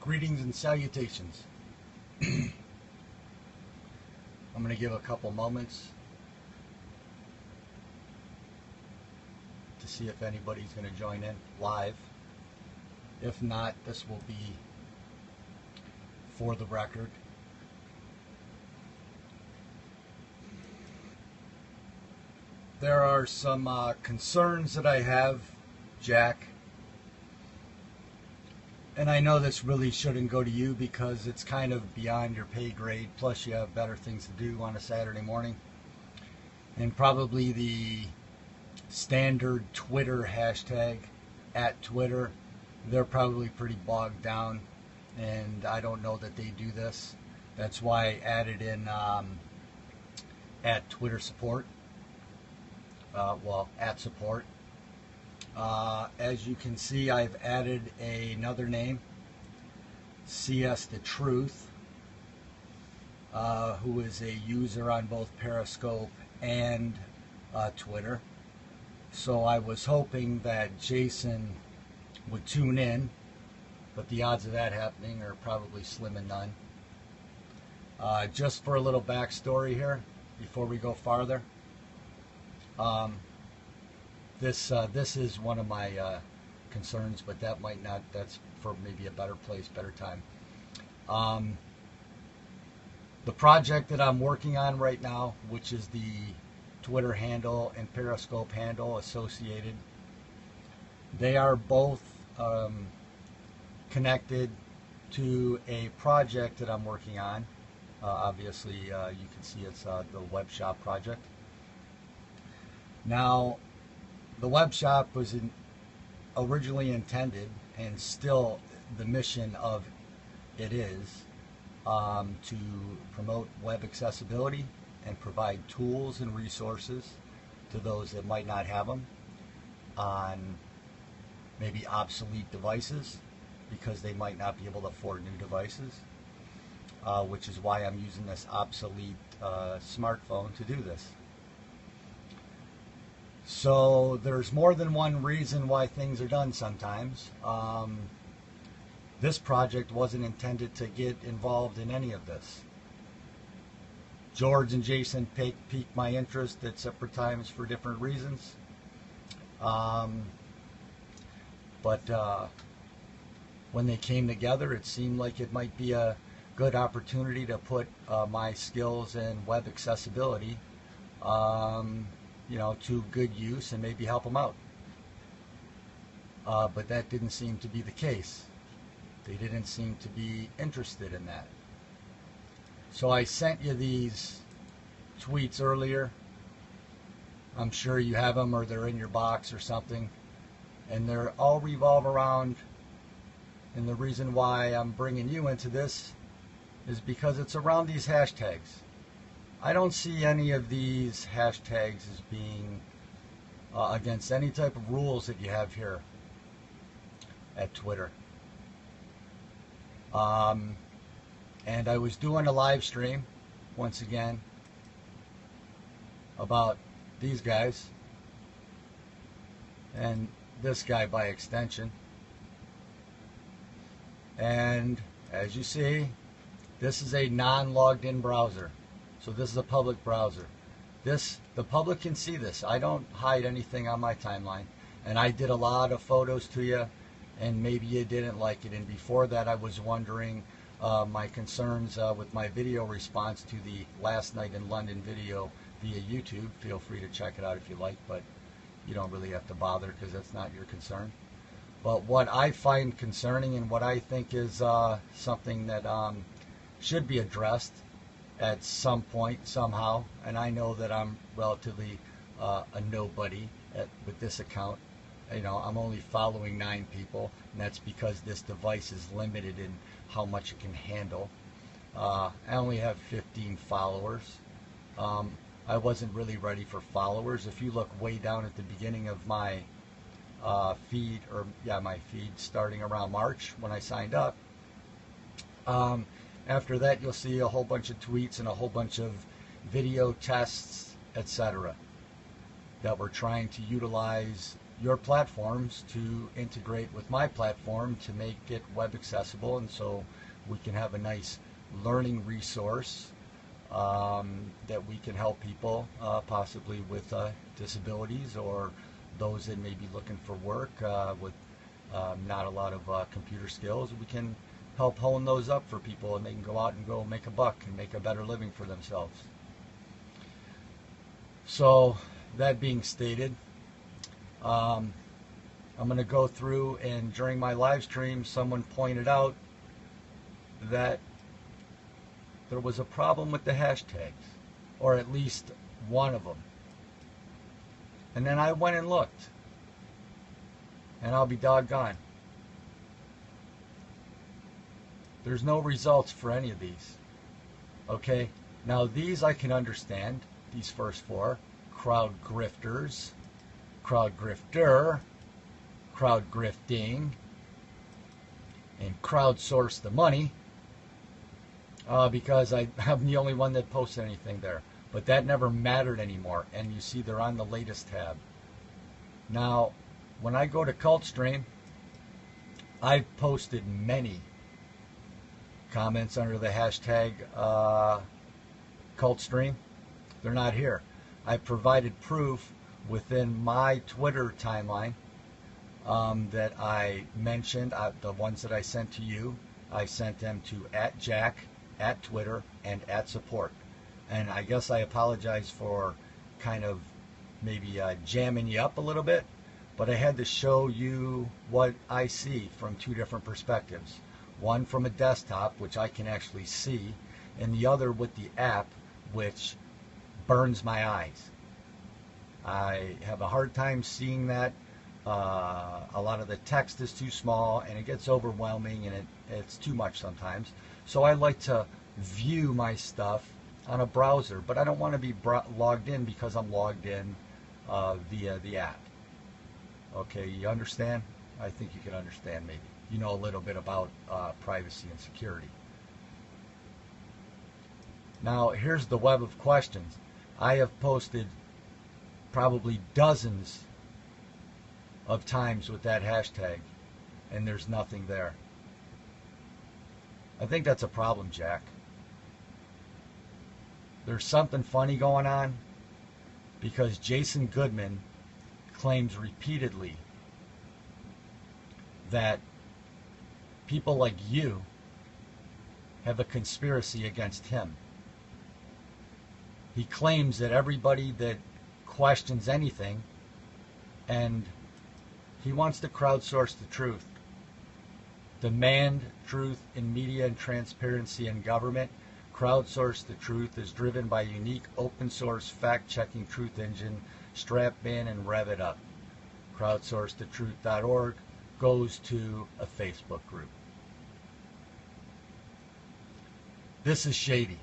Greetings and salutations. I'm going to give a couple moments to see if anybody's going to join in live. If not, this will be for the record. There are some concerns that I have, Jack. And I know this really shouldn't go to you because it's kind of beyond your pay grade, plus you have better things to do on a Saturday morning. And probably the standard Twitter hashtag at Twitter, they're probably pretty bogged down, and I don't know that they do this. That's why I added in at Twitter support, at support. As you can see, I've added another name, CS The Truth, who is a user on both Periscope and Twitter. So I was hoping that Jason would tune in, but the odds of that happening are probably slim and none. Just for a little backstory here, before we go farther. This is one of my concerns, but that might not. That's for maybe a better place, better time. The project that I'm working on right now, which is the Twitter handle and Periscope handle associated, they are both connected to a project that I'm working on. Obviously, you can see it's the web shop project. Now, the web shop was originally intended, and still the mission of it is, to promote web accessibility and provide tools and resources to those that might not have them on maybe obsolete devices, because they might not be able to afford new devices, which is why I'm using this obsolete smartphone to do this. So there's more than one reason why things are done sometimes. This project wasn't intended to get involved in any of this. George and Jason piqued my interest at separate times for different reasons. But when they came together, it seemed like it might be a good opportunity to put my skills in web accessibility to good use and maybe help them out. But that didn't seem to be the case. They didn't seem to be interested in that. So I sent you these tweets earlier. I'm sure you have them, or they're in your box or something. And they're all revolve around, and the reason why I'm bringing you into this is because it's around these hashtags. I don't see any of these hashtags as being against any type of rules that you have here at Twitter. And I was doing a live stream, once again, about these guys, and this guy by extension. And as you see, this is a non-logged in browser. So this is a public browser. The public can see this. I don't hide anything on my timeline. And I did a lot of photos to you, and maybe you didn't like it. And before that, I was wondering my concerns with my video response to the Last Night in London video via YouTube. Feel free to check it out if you like, but you don't really have to bother because that's not your concern. But what I find concerning, and what I think is something that should be addressed at some point, somehow, and I know that I'm relatively a nobody with this account. I'm only following 9 people, and that's because this device is limited in how much it can handle. I only have 15 followers. I wasn't really ready for followers. If you look way down at the beginning of my feed, my feed starting around March when I signed up, after that you'll see a whole bunch of tweets and a whole bunch of video tests, etc., that we're trying to utilize your platforms to integrate with my platform to make it web accessible, and so we can have a nice learning resource that we can help people possibly with disabilities, or those that may be looking for work with not a lot of computer skills. We can help hone those up for people, and they can go out and go make a buck and make a better living for themselves. So that being stated, I'm going to go through, and during my live stream someone pointed out that there was a problem with the hashtags, or at least one of them. And then I went and looked, and I'll be doggone, there's no results for any of these. Okay, now these I can understand, these first four: crowd grifters, crowd grifter, crowd grifting, and crowdsource the money, because I'm the only one that posts anything there. But that never mattered anymore, and you see they're on the latest tab. Now, when I go to CultStream, I've posted many comments under the hashtag CultStream. They're not here. I provided proof within my Twitter timeline that I mentioned, the ones that I sent to you. I sent them to @Jack, @Twitter, and @Support. And I guess I apologize for kind of maybe jamming you up a little bit, but I had to show you what I see from two different perspectives. One from a desktop, which I can actually see, and the other with the app, which burns my eyes. I have a hard time seeing that. A lot of the text is too small, and it gets overwhelming, and it's too much sometimes. So I like to view my stuff on a browser, but I don't want to be logged in because I'm logged in via the app. Okay, you understand? I think you can understand maybe. You know a little bit about privacy and security. Now, here's the web of questions. I have posted probably dozens of times with that hashtag, and there's nothing there. I think that's a problem, Jack. There's something funny going on, because Jason Goodman claims repeatedly that people like you have a conspiracy against him. He claims that everybody that questions anything, and he wants to crowdsource the truth. Demand truth in media and transparency in government. Crowdsource the truth is driven by a unique open source fact-checking truth engine. Strap in and rev it up. Crowdsourcethetruth.org goes to a Facebook group. This is shady.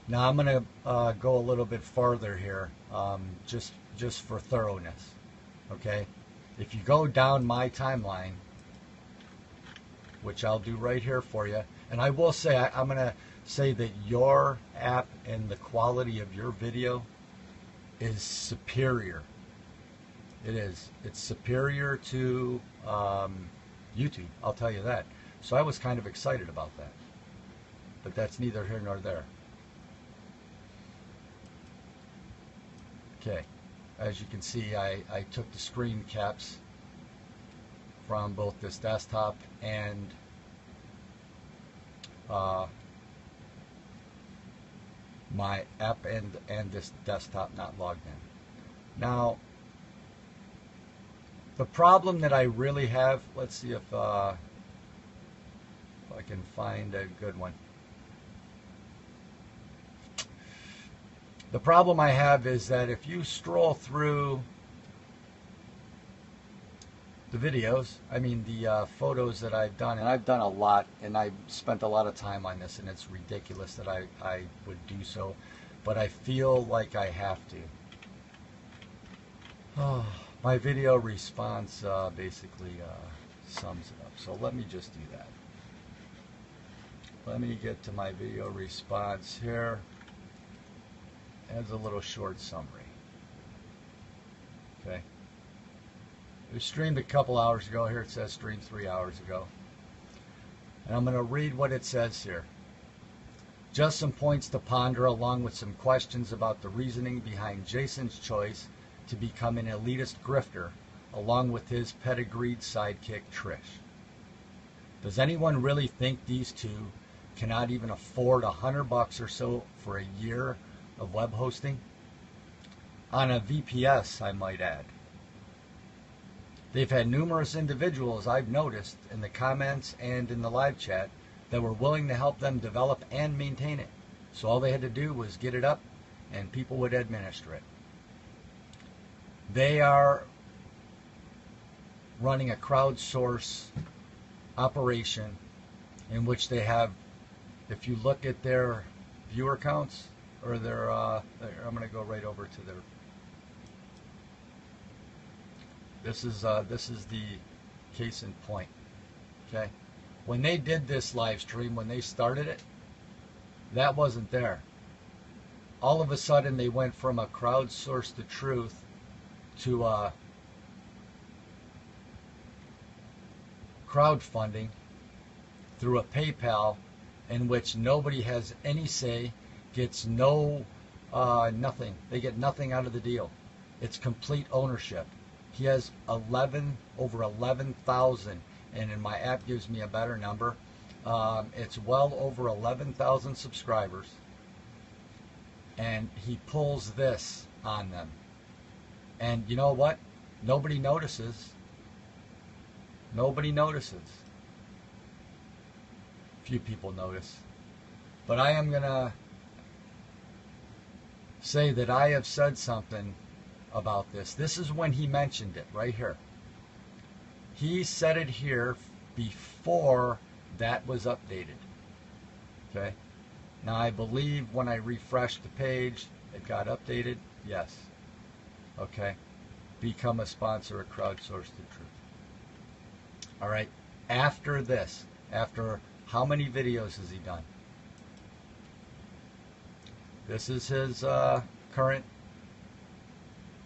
Now I'm going to go a little bit farther here, just for thoroughness. Okay, if you go down my timeline, which I'll do right here for you, and I will say, I'm going to say that your app and the quality of your video is superior. It is. It's superior to YouTube, I'll tell you that. So I was kind of excited about that. But that's neither here nor there. Okay, as you can see, I took the screen caps from both this desktop and my app and this desktop not logged in. Now, the problem that I really have, let's see if I can find a good one. The problem I have is that if you scroll through the videos, I mean the photos that I've done, and I've done a lot, and I've spent a lot of time on this, and it's ridiculous that I would do so, but I feel like I have to. Oh, my video response basically sums it up, so let me just do that. Let me get to my video response here. Adds a little short summary. Okay. It was streamed a couple hours ago. Here it says streamed 3 hours ago. And I'm going to read what it says here. Just some points to ponder, along with some questions about the reasoning behind Jason's choice to become an elitist grifter, along with his pedigreed sidekick Trish. Does anyone really think these two cannot even afford $100 or so for a year of web hosting? On a VPS, I might add. They've had numerous individuals I've noticed in the comments and in the live chat that were willing to help them develop and maintain it. So all they had to do was get it up and people would administer it. They are running a crowdsource operation in which they have, if you look at their viewer counts, or their, I'm going to go right over to their, this is the case in point, okay? When they did this live stream, when they started it, that wasn't there. All of a sudden, they went from a crowdsource the truth to crowdfunding through a PayPal in which nobody has any say, gets no nothing. They get nothing out of the deal. It's complete ownership. He has over 11,000, and in my app gives me a better number. It's well over 11,000 subscribers, and he pulls this on them. And you know what? Nobody notices. Nobody notices. Few people notice. But I am going to say that I have said something about this. This is when he mentioned it, right here. He said it here before that was updated. Okay? Now I believe when I refreshed the page, it got updated. Yes. Okay. Become a sponsor of Crowdsource the Truth. All right. After this, after how many videos has he done? This is his current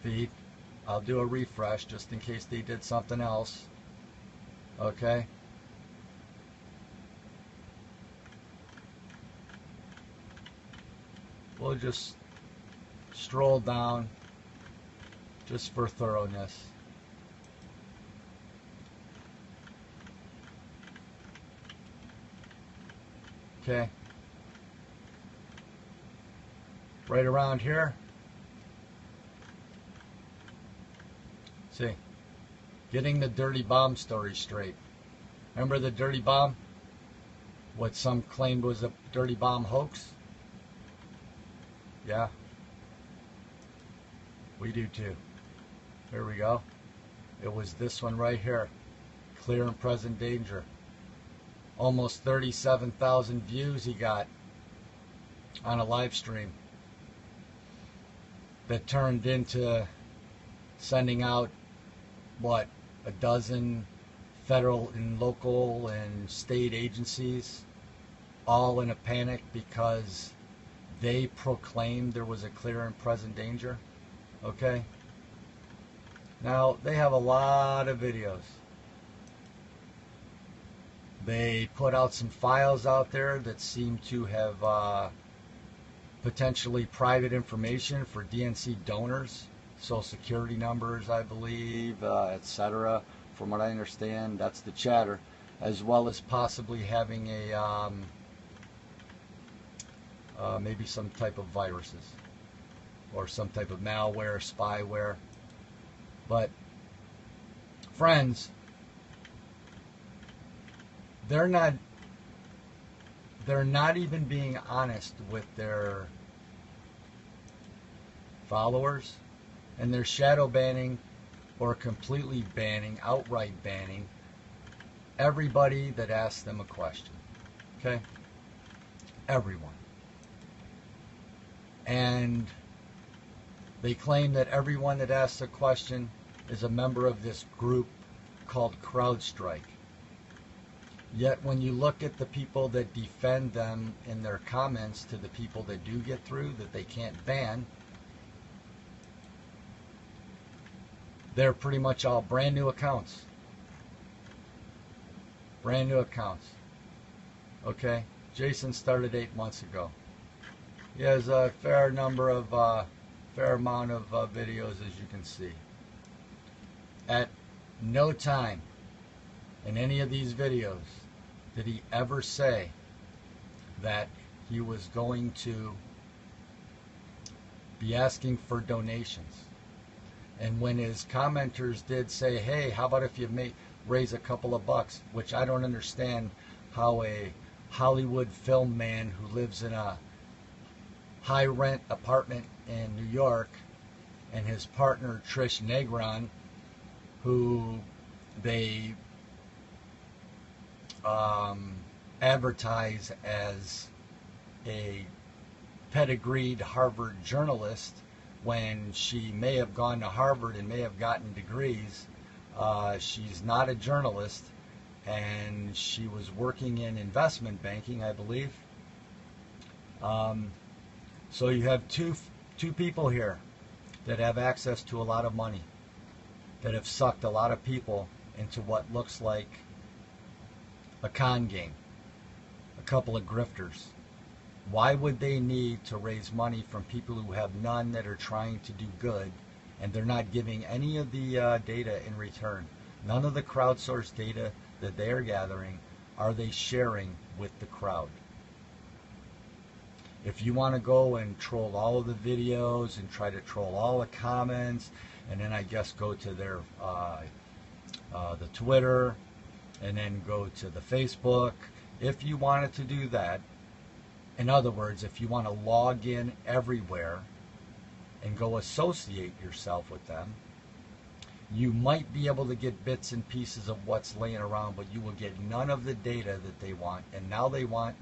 feed. I'll do a refresh just in case they did something else. Okay. We'll just stroll down just for thoroughness. Okay. Right around here. See. Getting the dirty bomb story straight. Remember the dirty bomb? What some claimed was a dirty bomb hoax? Yeah. We do too. Here we go. It was this one right here. Clear and present danger. Almost 37,000 views he got on a live stream that turned into sending out, what, a dozen federal and local and state agencies all in a panic because they proclaimed there was a clear and present danger. Okay? Now, they have a lot of videos. They put out some files out there that seem to have potentially private information for DNC donors, social security numbers, I believe, etc. From what I understand, that's the chatter, as well as possibly having a maybe some type of viruses or some type of malware, spyware. But friends, they're not even being honest with their followers, and they're shadow banning or completely banning, outright banning everybody that asks them a question. Okay? Everyone. And they claim that everyone that asks a question is a member of this group called CrowdStrike. Yet when you look at the people that defend them in their comments to the people that do get through, that they can't ban, they're pretty much all brand new accounts. Brand new accounts. Okay? Jason started 8 months ago. He has a fair amount of videos, as you can see. At no time in any of these videos did he ever say that he was going to be asking for donations. And when his commenters did say, hey, how about if you raise a couple of bucks, which I don't understand how a Hollywood film man who lives in a high rent apartment in New York, and his partner Trish Negron, who they advertise as a pedigreed Harvard journalist, when she may have gone to Harvard and may have gotten degrees. She's not a journalist, and she was working in investment banking, I believe. So you have two people here that have access to a lot of money, that have sucked a lot of people into what looks like a con game, a couple of grifters. Why would they need to raise money from people who have none, that are trying to do good, and they're not giving any of the data in return? None of the crowdsourced data that they are gathering are they sharing with the crowd. If you want to go and troll all of the videos and try to troll all the comments, and then I guess go to their the Twitter, and then go to the Facebook, if you wanted to do that, in other words, if you want to log in everywhere and go associate yourself with them, you might be able to get bits and pieces of what's laying around, but you will get none of the data that they want. And now they want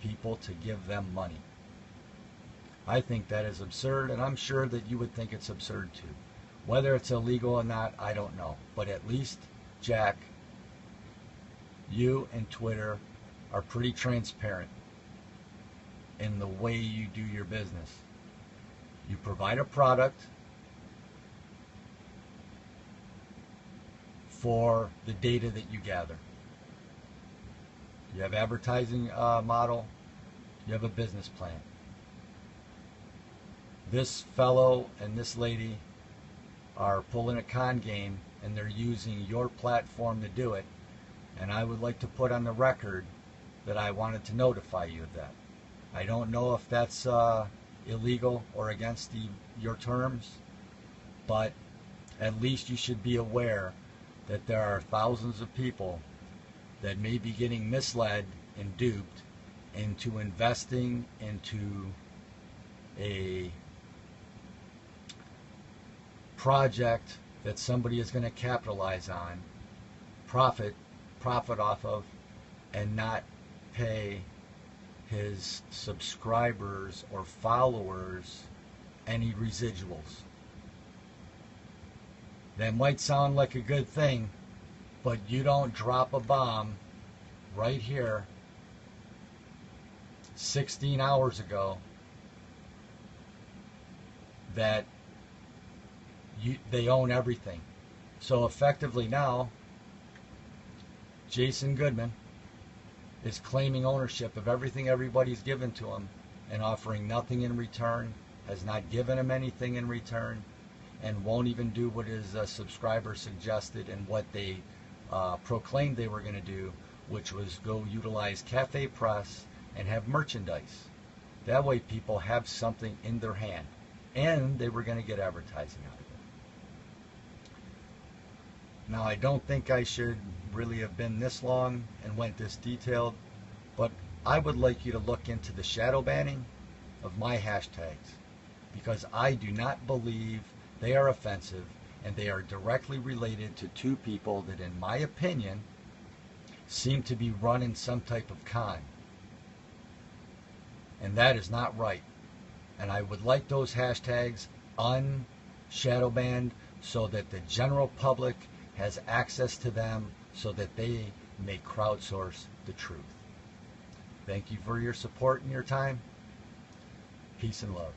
people to give them money. I think that is absurd, and I'm sure that you would think it's absurd too. Whether it's illegal or not, I don't know. But at least, Jack, you and Twitter are pretty transparent in the way you do your business. You provide a product for the data that you gather. You have advertising model, you have a business plan. This fellow and this lady are pulling a con game, and they're using your platform to do it. And I would like to put on the record that I wanted to notify you of that. I don't know if that's illegal or against your terms, but at least you should be aware that there are thousands of people that may be getting misled and duped into investing into a project that somebody is going to capitalize on, profit off of, and not pay his subscribers or followers any residuals. That might sound like a good thing, but you don't drop a bomb right here 16 hours ago that they own everything. So effectively now, Jason Goodman is claiming ownership of everything everybody's given to him and offering nothing in return, has not given him anything in return, and won't even do what his subscribers suggested and what they proclaimed they were going to do, which was go utilize Cafe Press and have merchandise. That way people have something in their hand, and they were going to get advertising out of it. Now, I don't think I should really have been this long and went this detailed, but I would like you to look into the shadow banning of my hashtags, because I do not believe they are offensive, and they are directly related to two people that, in my opinion, seem to be running some type of con. And that is not right. And I would like those hashtags un-shadow banned so that the general public has access to them, so that they may crowdsource the truth. Thank you for your support and your time. Peace and love.